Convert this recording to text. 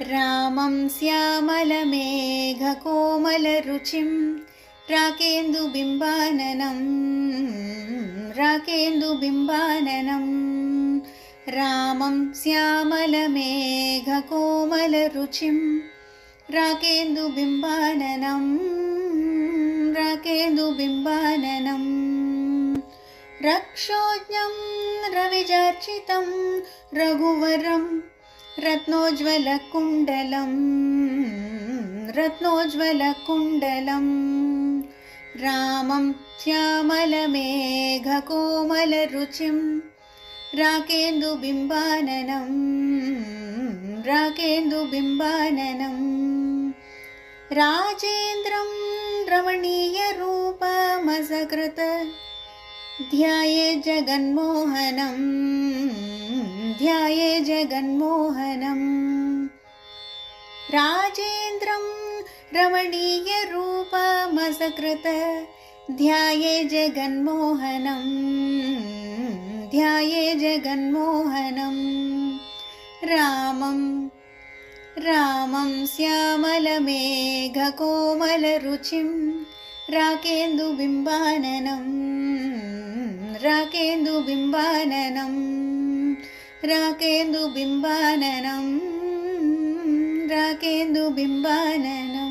रामं श्यामलमेघकोमलरुचिं राकेन्दुबिम्बाननं राकेन्दुबिम्बाननं रामं श्यामलमेघकोमलरुचिं राकेन्दुबिम्बाननं राकेन्दुबिम्बाननं रक्षोज्ञं रविचर्चितं रघुवरं रत्नोज्ज्वलकुण्डलं रत्नोज्ज्वलकुण्डलं रामं श्यामलमेघकोमलरुचिं राकेन्दुबिम्बाननं राकेन्दुबिम्बाननं राजेन्द्रं रमणीयरूपमसकृत ध्याये जगन्मोहनं ध्याये जगन्मोहनं राजेन्द्रं रमणीयरूपमसकृत ध्याये जगन्मोहनं ध्याये जगन्मोहनं रामं रामं श्यामलमेघकोमलरुचिं राकेन्दुबिम्बाननं राकेन्दुबिम्बाननं राकेन्दुबिम्बाननं राकेन्दुबिम्बाननं